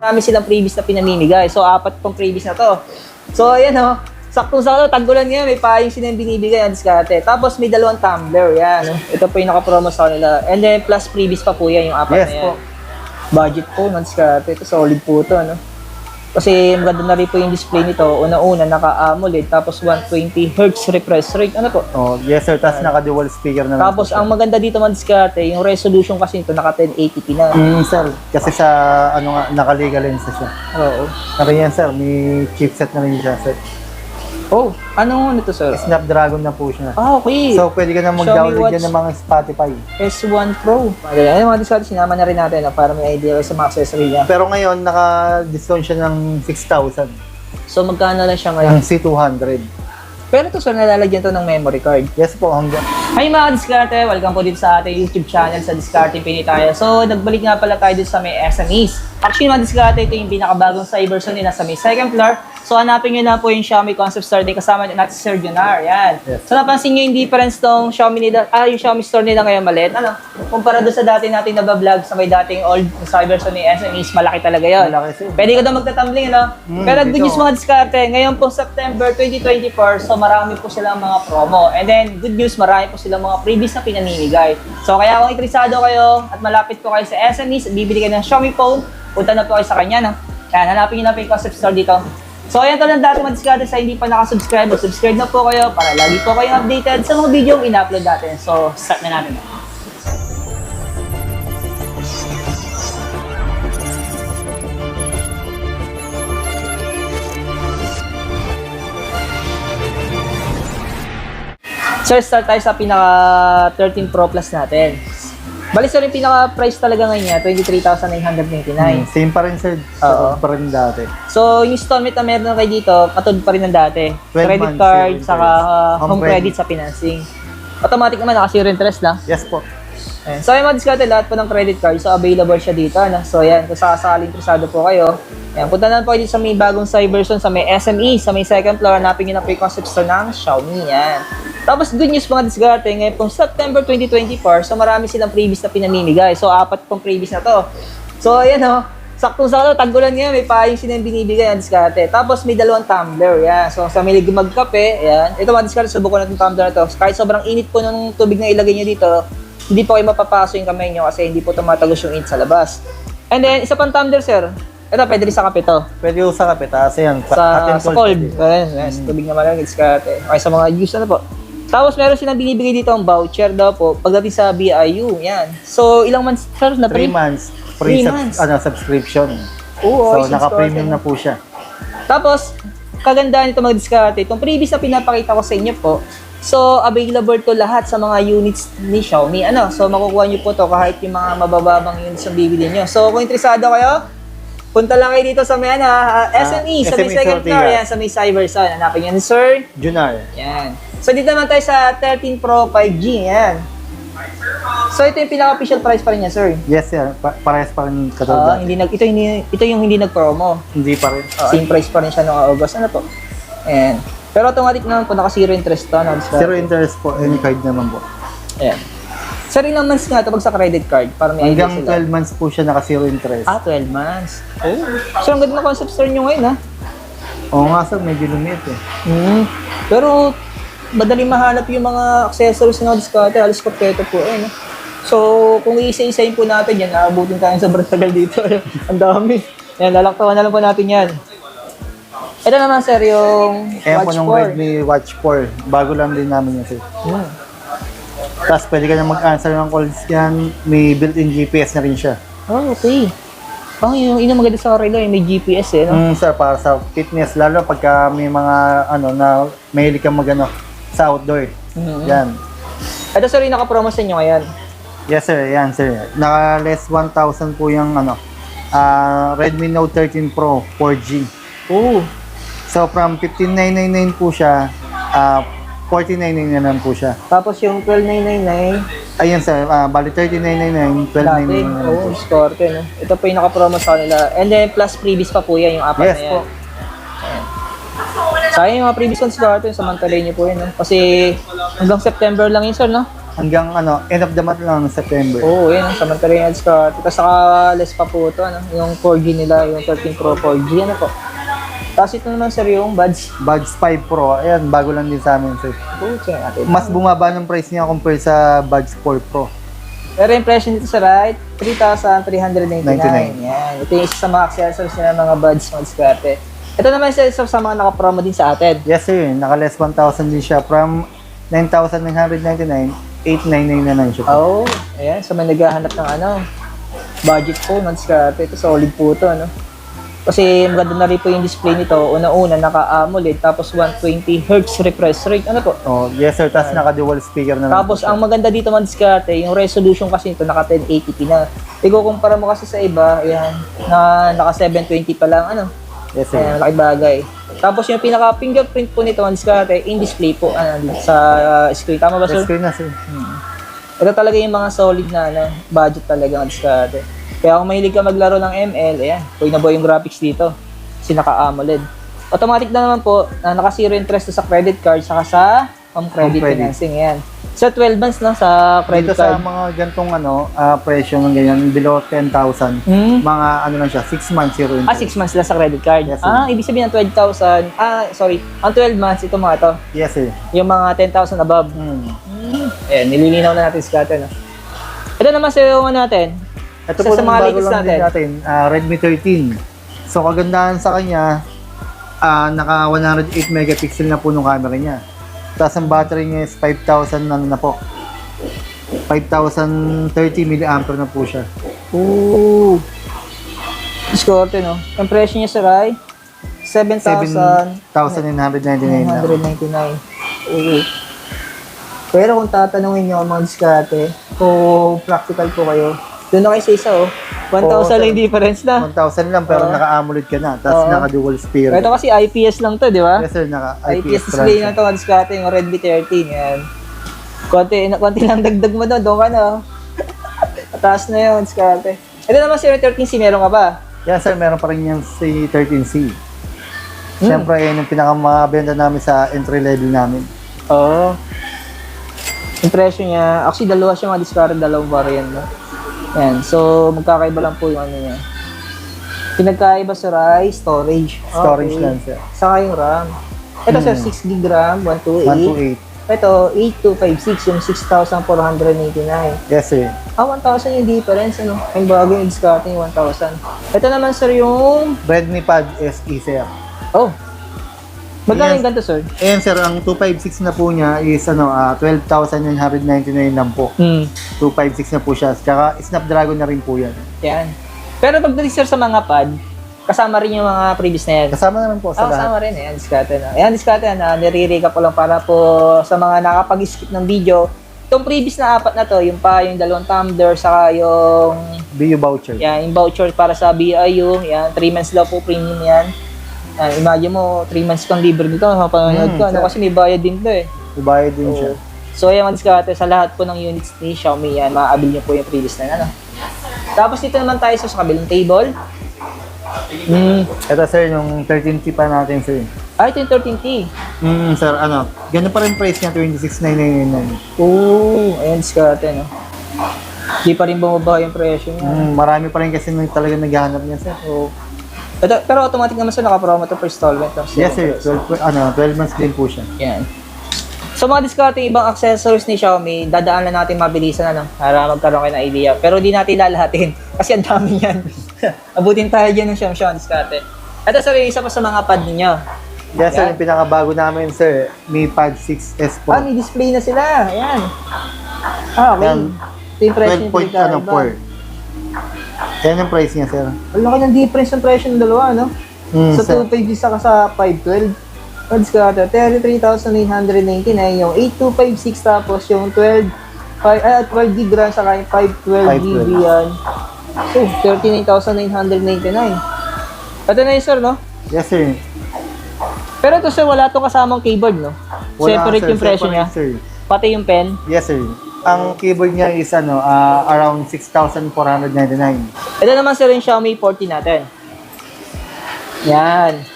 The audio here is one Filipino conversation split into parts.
Marami silang freebies na pinamimigay. So, 4 tong freebies na to. So, ayan o. Saktong-sakto, taggulan ngayon, may paayong sila yung binibigay ang diskarte. Tapos, may 2 tumbler. Yan. Ito po yung naka-promo sa kanila. And then, plus freebies pa po yan, yung 4 Yes na yan. po. Budget po ng diskarte. Ito, solid po ito. Ano? Kasi maganda na rin po yung display nito. Una-una, naka-AMOLED. Tapos, 120 Hz refresh rate. Ano po? Oh, yes sir, tapos naka-dual speaker na lang. Tapos, ang maganda dito mga diskarte, yung resolution kasi nito, naka 1080p na. Sir, kasi sa ano nga, naka-legal lens na siya. Oo. Naka yan sir, may chipset na rin siya sir. Oh, ano nito, sir? Snapdragon na po siya. Ah, okay. So, pwede ka na Xiaomi mag-download Watch yan ng mga Spotify. S1 Pro. Ayun, mga diskarte, sinama na rin natin para may idea sa mga accessory niya. Pero ngayon, naka-discount siya ng 6,000. So, magkano na siya ngayon? Ang C200. Pero ito, sir, nalalagyan to ng memory card. Yes po, hanggang. Hi mga diskarte, welcome po dito sa ating YouTube channel sa Diskarte Pili tayo. So, nagbalik nga pala tayo dito sa may SMEs. Actually mga diskarte, ito yung pinakabagong cyberson nila sa may second floor. So, hanapin nyo na po yung Xiaomi Concept Store din kasama natin si Sir Junar. Yan. Yes. So, napansin nyo yung difference tong Xiaomi nila, yung Xiaomi Store nila ngayon maliit. Ano? Kumpara doon sa dati natin nabablog sa may dating old cyberson ni SMEs, malaki talaga yun. Malaki, sir. Pwede ka daw magtatambling, ano? Pero good dito. news mga diskarte, ngayon po September 2024, so marami po silang mga promo. And then, good news, marami po silang mga freebies na pinamimigay. So, kaya kung interesado kayo at malapit po kayo sa SMEs, bibili kayo ng Xiaomi phone, punta na po kayo sa kanya, no? Yan, hanapin nyo na po yung Concept Store dito. So, ayan to lang dati mga diskarte sa hindi pa nakasubscribe. Subscribe na po kayo para lagi po kayong updated sa mga video yung in-upload natin. So, start na natin. Sir, start tayo sa pinaka 13 Pro Plus natin. Bali sir, yung pinaka-price talaga ngayon niya, 23,999. Same pa rin sir, Oo. pa rin dati. So, yung installment na meron kayo dito, katulad pa rin ng dati. 12 Credit months, card, zero saka interest. home credit sa financing. Automatic naman, naka zero interest na. Yes po. Ayan. So, yung mga diskarte, lahat po ng credit card, so available siya dito. Ano? So, yan, kung sakaling interesado po kayo, ayan, punta na po kayo dito sa may bagong Cyberson, sa may SME, sa may second floor, hanapin nyo na po yung Concept Store ng Xiaomi. Yan. Tapos, good news mga diskarte, ngayon pong September 2024, so marami silang freebies na pinamimigay. So, 4 pong freebies na to. So, ayan o, saktong-sakto, taggulan ngayon, may paayong silang binibigay ang diskarte. Tapos, may 2 tumbler, yan. So, sa may magkape, yan. Ito mga diskarte, subukan natin yung tumbler na to. Kahit sobrang init po ng tubig na ilagay nyo dito, hindi po kayo mapapaso yung kamay nyo kasi hindi po tumatagos yung init sa labas. And then, isa pang tumbler, sir. Ito, pwede rin sa kape to. Pwede yung sa kape, tapos yan, hot and Sa cold. pwede. Ayan, yes, tubig na malamig, diskarte. Okay, sa mga juice na po. Tapos, meron silang binibigay dito ang voucher daw po pagdating sa BIU. Yan. So, ilang months, sir, na 3 months, free 3 months. subscription. Oo, So, naka-premium na po siya. Tapos, kagandahan nito mga diskarte, itong previous na pinapakita ko sa inyo po, so, available to lahat sa mga units ni Xiaomi. Ano? So, makukuha nyo po to kahit yung mga mabababang units ang bibili nyo. So, kung interesado kayo, punta lang kayo dito sa may SME, sa may SME second floor, Sortigas. yan, sa may Cyberson. Hanapin nyo ni Sir. Junar. Yan. So, dito naman tayo sa 13 Pro 5G. Yan. So, ito yung pinaka-official price pa rin niya, sir. Yes sir, parehas pa rin katulad dati. Ito yung hindi nag-promo. Hindi pa rin. Same price pa rin siya noong August. Ano po? Ayan. Pero automatic naman po, naka-zero interest to. No? Zero interest po, any card naman po. Ayan. Sir, ilang months nga ito pag sa credit card? Para may idea Hanggang sila. 12 months po siya naka-zero interest. 12 months. Oh. So, ang ganda na concept store nyo ngayon, ha? Oo nga sir, medyo lumit eh. Pero, madaling mahanap yung mga accessories na diskarte. Halos kompleto po, eh. No? So, kung iisa-isayin po natin yan, naabutin tayo sa tagal dito. Ang dami. Yan, lalaktawan na lang po natin yan. Ito naman, sir, yung Ayan po Watch nung 4. Redmi Watch 4. Bago lang din namin yan sir. Tapos pwede ka na mag-answer ng calls yan. May built-in GPS na rin siya. Oh, okay. Yun ang maganda sa Relo, may GPS eh, no? Sir, para sa fitness, lalo pagka may mga na mahilig kang mag sa outdoor. Yan. Ito, sir, yung naka-promo sa inyo ngayon. Yes sir, yan sir. Naka less 1,000 po yung Redmi Note 13 Pro 4G. Oh. So from 15,999 po siya, 49,999 naman po siya. Tapos yung 12,999, Ayun sir, bali 39,999, dati. 12,999 Oh, po. discarte, no? Ito po yung naka-promo sa kanila. And then, plus freebies pa po yan, yung 4 Yes na yan. po. Sayang yung mga previous ones dito, samantalayin niyo po yun, no? Kasi hanggang September lang yun, sir, no? Hanggang end of the month lang, September. Oo, yun. Samantala yung Scott. Tapos saka less pa po ito, ano? Yung 4G nila, yung 13 Pro 4G, ano po. Tapos ito naman sir yung buds. Buds 5 Pro, ayan, bago lang din sa amin, sir. Check natin. Mas bumaba ng price niya compare sa Buds 4 Pro. Pero yung presyo nito sa right, 3,399. 99. Yan. Ito yung isa sa mga accessories nila mga buds, mga diskarte. Ito naman isa sa mga naka-promo din sa atin. Yes, sir. Naka-less 1,000 din siya. From 9,999, 8,999 na lang siya. Oh, ayan. So may naghahanap ng budget phone, mga diskarte. Ito solid po ito, ano. Kasi maganda na rin po yung display nito. Una-una, naka-AMOLED, tapos 120Hz refresh rate. Ano po? Oh, yes, sir. Tapos naka-dual speaker na lang. Tapos ang maganda dito mga diskarte, yung resolution kasi nito naka 1080p na. Ikukumpara mo kasi sa iba, ayan, na naka 720 pa lang, ano. Yes, sir. Ayan, laki bagay. Tapos yung pinaka fingerprint po nito mga diskarte, in display po sa screen. Tama ba, sir? Screen na, sir. Ito talaga yung mga solid na budget talaga mga diskarte. Kaya kung mahilig ka maglaro ng ML, ayan, buhay na buhay yung graphics dito. Kasi naka-AMOLED. Automatic na naman po, naka zero interest sa credit card, saka sa home credit financing. Ayan. So 12 months lang sa credit Dito card. sa mga gantong presyo ng ganyan, below 10,000, mga lang siya, 6 months zero interest. 6 months lang sa credit card. Yes, sir. Ibig sabihin ng 12,000. Sorry. Ang 12 months, ito mga to. Yes, sir. Yung mga 10,000 above. Ayan, nililinaw na natin sa no? Ito naman sa yung natin. Ito Isa po sa ng mga bago latest lang din natin, Redmi 13. So kagandahan sa kanya, naka 108 megapixel na po ng camera niya. Tapos ang battery niya is 5,000 na po. 5,030 mAh na po siya. Ooh. Discorte, no? Ang presyo niya sa Rai, 7,999 7,999 na. Oo. Pero kung tatanungin niyo ang mga diskarte, kung practical po kayo, doon na kayo sa isa, 1,000 lang yung difference na. 1,000 lang pero naka-AMOLED ka na. Tapos naka-dual speaker. Ito kasi IPS lang to, di ba? Yes, sir. IPS Naka-IPS display na to, mga diskarte, yung Redmi 13, yan. Konti lang dagdag mo doon ka na. Mataas na yun, diskarte. Ito naman si 13C, meron ka ba? Yes, sir. Meron pa rin yung si 13C. Siyempre, yun yung pinakamabenta namin sa entry level namin. Oo. Yung presyo niya, actually dalawa siya mga diskarte, dalawang variant, no? Yan, so magkakaiba lang po yung niya. Pinagkaiba sa Rai, storage. Storage lang, sir. Saka yung RAM. Ito sir, 6 GB RAM, 128. 128. Ito, 8256, yung 6,489. Yes, sir. 1,000 yung difference, ano? Yung bago yung discarte yung 1,000. Ito naman sir yung... Redmi Pad SE, sir. Oh. Magkano yung ganito, sir? Ayan, sir. Ang 256 na po niya is 12,999 lang po. 256 na po siya. Tsaka Snapdragon na rin po yan. Yan. Pero pagdating sir sa mga pad, kasama rin yung mga previous na yan. Kasama naman po sa lahat. Kasama rin. Ayan, diskarte na. Ayan, diskarte na. Nire-recap ko lang para po sa mga nakapag-skip ng video. Itong previous na apat na to, yung dalawang tumbler, saka yung... BU voucher. Yan, yung voucher para sa BIU. Yan, 3 months daw po premium yan. Imagine mo, 3 months kang libre dito, mapanood ka. Kasi may bayad din to eh. May bayad din siya. So, ayan, diskarte sa lahat po ng units ni Xiaomi yan. Maaabil niyo po yung previous na ano. Tapos dito naman tayo sa kabilang table. Ito, sir, yung 13T pa natin, sir. Ito yung 13T. Sir, ganun pa rin price niya, 26,999. Oo, ayan, diskarte, no? Di pa rin bumaba yung presyo niya. Marami pa rin kasi talaga naghahanap niya, sir. Oo. Pero automatic naman siya naka-promo to per installment. Yes, sir. 12 months din po siya. Yan. So mga diskarte ibang accessories ni Xiaomi, dadaan na natin mabilisan para magkaroon kayo ng idea. Pero di natin lalahatin kasi ang dami yan. Abutin tayo dyan ng Xiaomi diskarte. Ito sir, isa pa sa mga pad ninyo. Yes, sir. Yung pinakabago namin, sir, Mi Pad 6S Pro. May display na sila. Ayan. Okay. Yan. Ito yung presyo ng 12.4. Yan yung price niya, sir. Ang laki ng difference ng presyo ng dalawa, no? Sa 250 saka sa 512. Diskarte, 33,999 yung 8256 tapos yung 12 GB RAM saka yung 512 GB yan. So, 39,999. Ito na yun, sir, no? Yes, sir. Pero ito, sir, wala itong kasamang keyboard, no? Wala, Separate sir, yung presyo niya. sir. Pati yung pen. Yes, sir. Ang keyboard niya is around 6,499. Ito naman, sir, yung Xiaomi 14 natin. Yan.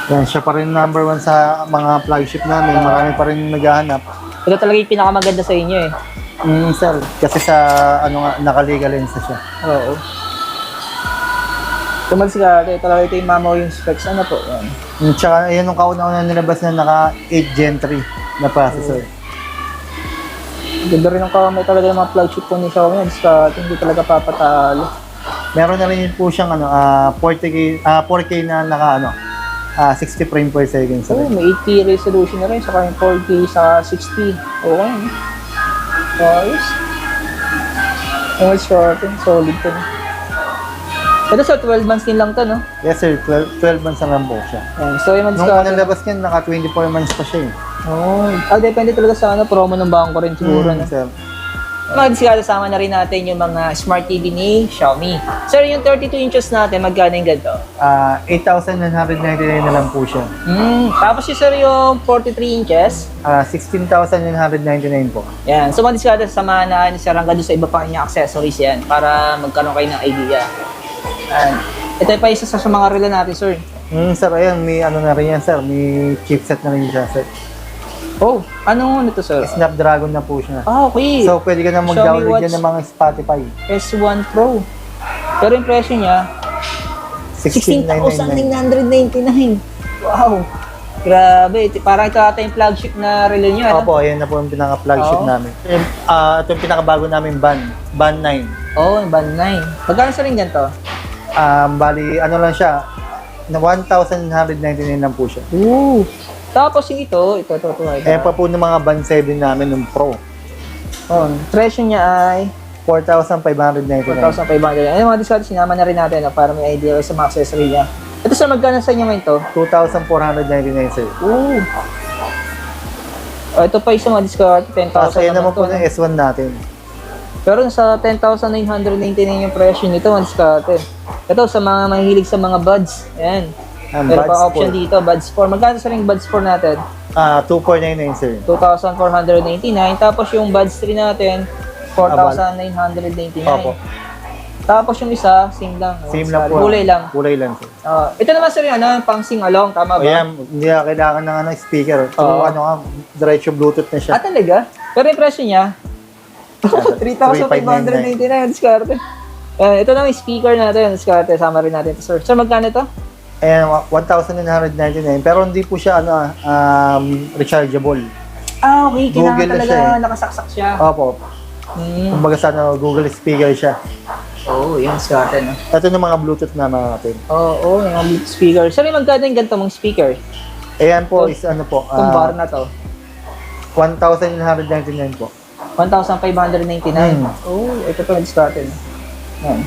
Yan, siya pa rin number 1 sa mga flagship namin. Marami pa rin naghahanap. Ito talaga yung pinakamaganda sa inyo eh. Sir, kasi sa ano nga, naka-legal lens na siya. Oo. Tumalsikate, talaga ito yung mamaw yung specs. Ano po? Yan. Tsaka yan yung kauna-una nilabas na naka 8 Gen 3 na processor. Ganda rin ang kamay talaga ng mga flagship po ni Xiaomi. Hindi talaga papatalo. Meron na rin po siyang 4K na naka 60 frame per second. Oo, may 8K resolution na rin. Saka yung 4K sa 60. Okay. Ayos. Oh, short. Solid to. Ito sa 12 months din lang to, no? Yes sir, 12 months na lang po siya. So, yung Nung unang labas niyan, naka 24 months pa siya eh. Depende talaga sa promo ng bangko rin siguro, no? Sir. Mga diskarte, sama na rin natin yung mga smart TV ni Xiaomi. Sir, yung 32 inches natin, magkano yung ganito? 8,999 na lang po siya. Tapos yung sir, yung 43 inches, 16,999 po. yan. So, mga diskarte, samahan na ni Sir hanggang doon sa iba pa kanyang accessories yan para magkaroon kayo ng idea. Yan. Ito pa isa sa mga relo natin, sir. Sir, ayan, may ano na rin yan, sir. May chipset na rin siya, sir. Oh, ano nito, sir? Snapdragon na po siya. Okay. So, pwede ka na mag-download yan ng mga Spotify. S1 Pro. Pero yung presyo niya, 16,999. Wow. Grabe. Parang ito ata yung flagship na relo nyo. Ano? Opo, ayan na po yung pinaka-flagship namin. Ito yung pinakabago namin Band 9. Oo, yung Band 9. Magkano sa rin ganito? Bali, ano lang siya, na 1,999 lang po siya. Ooh. Tapos yung ito. Ayan pa po ng mga Band 7 namin, ng Pro. Oh, presyo niya ay 4,599. 4,500. Ayun mga discount, sinama na rin natin para may idea sa mga accessory niya. Ito sir, magkano sa inyo ngayon to? 2,499, sir. Ooh. Ito pa isang mga discount, 10,000 Tapos ayan naman po to, ng S1 natin. Pero sa 10,999 yung presyo nito, mga discount. Ito sa mga mahilig sa mga buds. Ayan. Meron Buds pa option 4. dito, buds 4. Magkano sa ring buds 4 natin? 2,499, sir. 2,499. Tapos yung buds 3 natin, 4,999. Opo. Tapos yung isa, same lang. Same lang po. Kulay lang. Kulay lang, sir. Ito naman sir, pang sing-along, tama ba? Ayan, hindi na kailangan ng speaker. So, Oo. Diretso Bluetooth na siya. Talaga? Pero yung presyo niya, 3,599 diskarte. Ito na yung speaker natin, diskarte. Sama rin natin ito, sir. Sir, magkano ito? Ayan, 1,999. Pero hindi po siya rechargeable. Okay. Kailangan Google na talaga siya nakasaksak siya. Opo. Kumbaga sa Google speaker siya. Oo, yung diskarte, no? Ito yung mga Bluetooth na natin. Oo, yung mga speaker. Sir, yung magkano yung ganito mong speaker? Ayan po is Itong bar na to. 1,999 po. 1,599. Ito pa yung diskarte, no? Yan.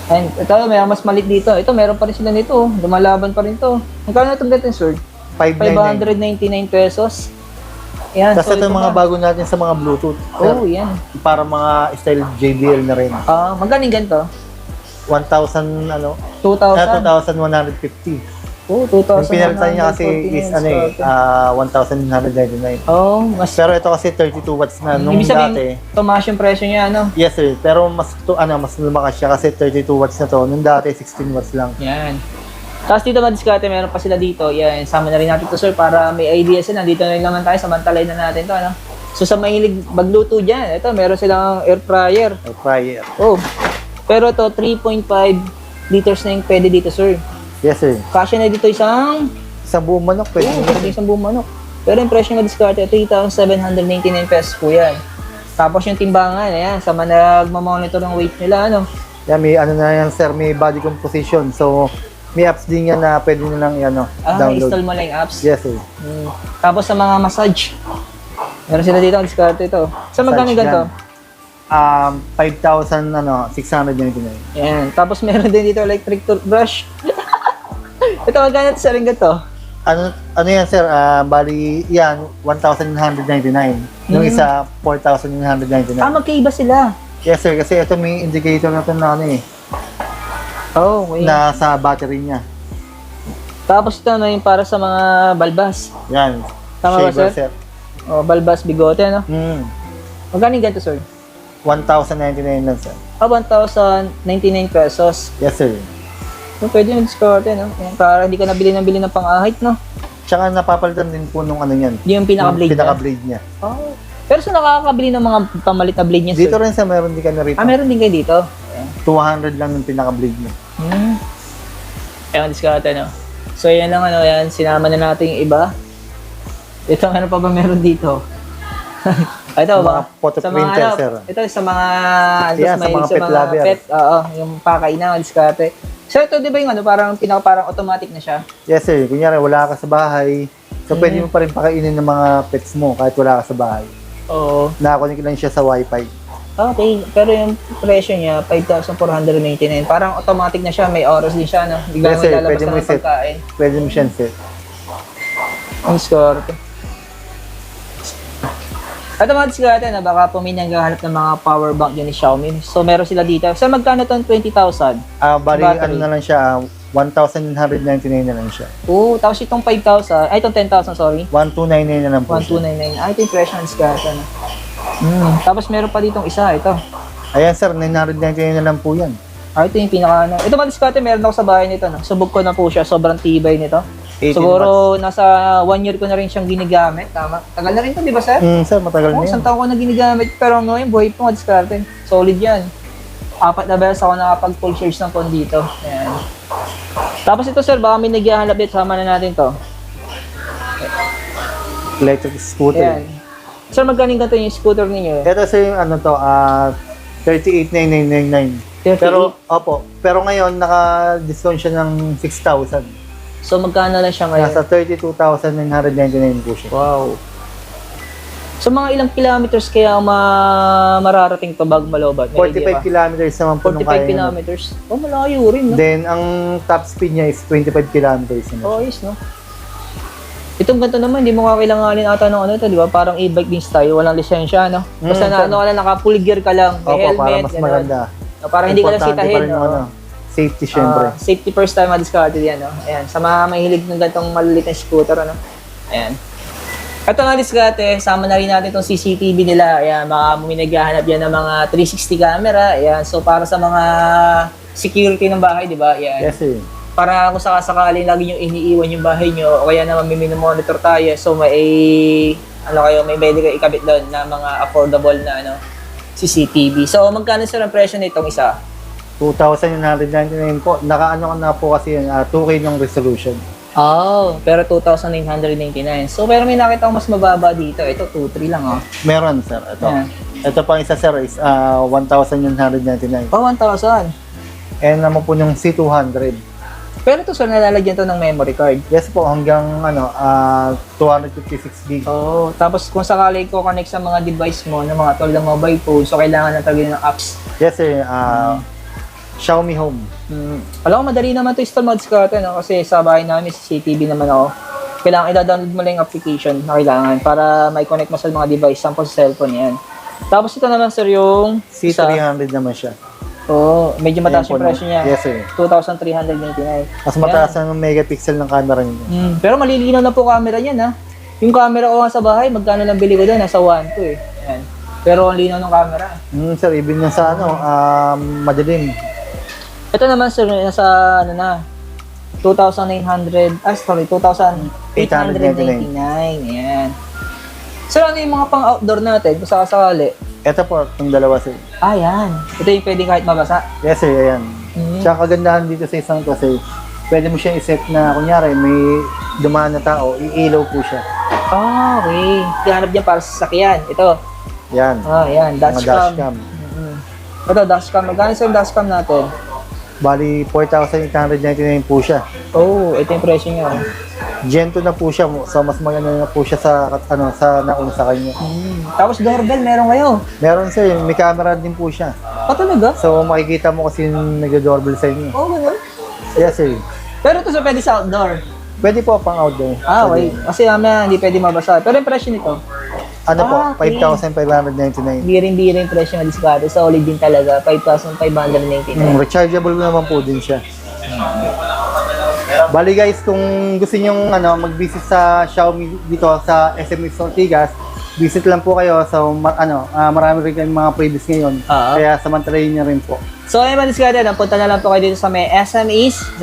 And ito, mayroon mas malit dito. Ito, meron pa rin sila nito. Lumalaban pa rin to. Magkano itong ganito, sir? 599 pesos. Yan. Tapos ito yung mga bago natin sa mga Bluetooth. Yan. Para mga style JBL na rin. Magkano yung ganito? 2,000 2,150. 2,000. Yung pinalitan niya kasi is 1,999. Mas Pero ito kasi 32 watts na nung ibig sabihin, dati. tumaas yung presyo niya, ano? Yes sir, pero mas lumakas siya kasi 32 watts na to. Nung dati 16 watts lang. Yan. Tapos dito mga diskarte, meron pa sila dito. Yan, sama na rin natin to sir para may idea sila. Dito na rin naman tayo, samantalay na natin to, ano? So sa mahilig magluto dyan, ito meron silang air fryer. Air fryer. Pero ito 3.5 liters na yung pwede dito, sir. Yes sir. Kasya na dito isang buong manok pwede. pwede isang buong manok. Pero yung presyo ng diskarte, 3,799 pesos po yan. Tapos yung timbangan, ayan, sa mga nagmamonitor ng weight nila, ano? Yan, may na yan sir, may body composition. So, may apps din yan na pwede nyo lang download. Install mo lang yung apps. Yes sir. Tapos sa mga massage, meron sila dito ang diskarte ito. Sa magkano ganito? 5,699. Yan. Tapos meron din dito electric toothbrush. Ito, magkano sa ring to? Ano yan sir? Bali yan 1,999. Yung isa 4,999. Magkaiba sila. Yes sir, kasi ito may indicator na ito na Okay. na sa battery niya. Tapos ito na yung para sa mga balbas. Yan. Tama ba, Shaver sir? set. Balbas, bigote, no? Magkano yung ganito, sir? 1,099 lang sir. 1,099 pesos. Yes sir. So, pwede yung discount, no? Para hindi ka nabili ng pang-ahit, no? Tsaka napapalitan din po nung ano yan. Yung pinaka-blade niya? Pinaka-blade niya. Oh. Pero sa nakakabili ng mga pamalit na blade niya, Dito sir? rin sa meron din kami rito. Meron din kayo dito? 200 lang yung pinaka-blade niya. Ewan, diskarte, no? So, yan lang, ano, yan. Sinama na natin yung iba. Ito, ano pa ba meron dito? Ito Mga ba? photo Sa mga, printer, ano, sir. ito, sa mga, Yeah, sa mga pet lover. pet, oo, yung pakainan, diskarte. So, ito, di ba yung ano, parang parang automatic na siya? Yes sir, kunyari wala ka sa bahay, so pwede mo pa rin pakainin ng mga pets mo kahit wala ka sa bahay. Oo. Nakakunik lang siya sa wifi. Okay, pero yung presyo niya, 5,499. Parang automatic na siya, may oras din siya, no? Bigla Yes, mo sir. ilalabas Pwede na mo ng i-set. pagkain. Pwede mo siyang set. Ang diskarte. At mga diskarte na baka po may naghahanap ng mga power bank dyan ni Xiaomi. So, meron sila dito. So, magkano itong 20,000? Bali, Battery. ano na lang siya, 1,999 na lang siya. Oo, tapos itong 5,000, ay itong 10,000, sorry. 1,299 na lang po siya. 1,299. Ito yung presyo ng diskarte na. Tapos meron pa ditong isa, ito. Ayan sir, 999 na lang po yan. Ito yung pinaka ano. Ito mga diskarte, meron ako sa bahay nito. No? Subok ko na po siya, sobrang tibay nito. 18 Siguro nasa 1 year ko na rin siyang ginagamit. Tama. Tagal na rin to, di ba sir? Sir, matagal na Isang yan. taon ko na ginagamit. Pero ngayon, buhay po mga diskarte. Solid yan. 4 na beses ako nakapag full charge ng phone dito. Ayan. Tapos ito sir, baka may naghahanap dito. Sama na natin to. Electric scooter. Ayan. Sir, magkaling ganito yung scooter ninyo? Ito sir, yung ano to, 38,999. 38? Pero ngayon, naka-discount siya ng 6,000. So magkano lang siya ngayon? Nasa 32,999 po siya. Wow. So mga ilang kilometers kaya mararating to Bagong Malobat? May idea 45 ba? kilometers naman po nung 45 kaya. kilometers? Oh, malayo rin, no? Then, ang top speed niya is 25 kilometers naman. Oh, yes, no? Itong ganito naman, hindi mo kakailanganin ata ng ano ito, di ba? Parang e-bike din style, walang lisensya, no? Basta na ano ka lang, naka-full gear ka lang, may Opo, helmet, para mas ganun. maganda. Para hindi ka lang Importante sitahin, pa rin yung no? ano, safety syempre. Safety first time ma-discarded yan, no? Ayan, sa mga mahilig ng ganitong maliliit na scooter, ano? Ayan. Ito nga diskarte, sama na rin natin itong CCTV nila. Ayan, mga may naghahanap yan ng mga 360 camera. Ayan, so para sa mga security ng bahay, di ba? Ayan. Yes sir. Para kung sakasakali lagi nyo iniiwan yung bahay nyo, o kaya naman may monitor tayo, so may, may pwede kayo ikabit doon na mga affordable na CCTV. So, magkano sir ang presyo nitong isa? 2,999 po. Naka-ano na po kasi yun, 2K yung resolution. Oh, pero 2,999. So, pero may nakita ko mas mababa dito. Ito, 2,300 lang, oh. Meron sir, ito. Ayan. Ito pang isa sir is 1,999. Oh, 1,000. And naman po yung C200. Pero ito, sir, nalalagyan to ng memory card. Yes po, hanggang 256 gig. Oh, tapos kung sakali ko connect sa mga device mo, ng mga tulad ng mobile phone, so kailangan na talaga ng apps. Yes sir, Xiaomi Home. Alam ko, madali naman to install mga diskarte, no? Kasi sa bahay namin, CCTV naman ako. Kailangan i-download mo lang yung application na kailangan para may connect mo sa mga device, sample sa cellphone yan. Tapos ito naman sir yung C300 naman siya. Oh, medyo mataas Ayan yung po, presyo niya. Yes sir. 2,399. Mas mataas ang megapixel ng camera niya. Pero malilinaw na po camera niyan, ha? Yung camera ko nga sa bahay, magkano lang bili ko doon? Nasa 1,200 eh. Ayan. Pero ang linaw ng camera. Sir, even yung sa madilim. Ito naman sir, nasa 2,899. Ayan. Sir, ano yung mga pang-outdoor natin kung sakasakali? Ito po, itong dalawa sir. Yan. Ito yung pwedeng kahit mabasa. Yes sir, ayan. Tsaka kagandahan dito sa isang to sir, pwede mo siya i-set na, kunyari, may dumaan na tao, iilaw po siya. Okay. Hihanap niya para sa sasakyan. Ito. Yan. Yan. Mga Dashcam. dashcam. Ito, dashcam. Magkano sa dashcam natin? Bali, 4,899 po siya. Oh, ito yung presyo niya. Gen 2 na po siya, so mas maganda na po siya sa nauna sa kanya. Tapos doorbell, meron kayo. Meron sir, may camera din po siya. Talaga? So makikita mo kasi yung nag-doorbell sa inyo. Oo, ganun. Yes sir. Pero ito sa pwede sa outdoor. Pwede po pang outdoor. Okay. Kasi mamaya hindi pwede mabasa. Pero yung presyo nito, Ano po, okay. 5,599. bira yung presyo ng diskarte. Solid din talaga. 5,599. Rechargeable naman po din siya. Bali guys, kung gusto niyo mag-visit sa Xiaomi dito sa SM Ortigas, visit lang po kayo. So, marami rin kayong mga previous ngayon. Kaya samantalayin niyo rin po. So, ayun mga diskarte, punta na lang po kayo dito sa may SMEs,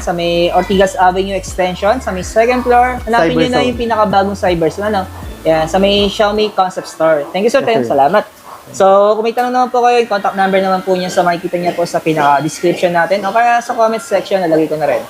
sa may Ortigas Avenue Extension, sa may second floor. Hanapin nyo na Cyberzone. yung pinakabagong Cyberzone, ano? Yan, sa may Xiaomi Concept Store. Thank you, Sir Tem. Okay. Salamat. So, kung may tanong naman po kayo, yung contact number naman po niya sa makikita niya po sa pinaka-description natin o kaya sa comment section, nalagay ko na rin.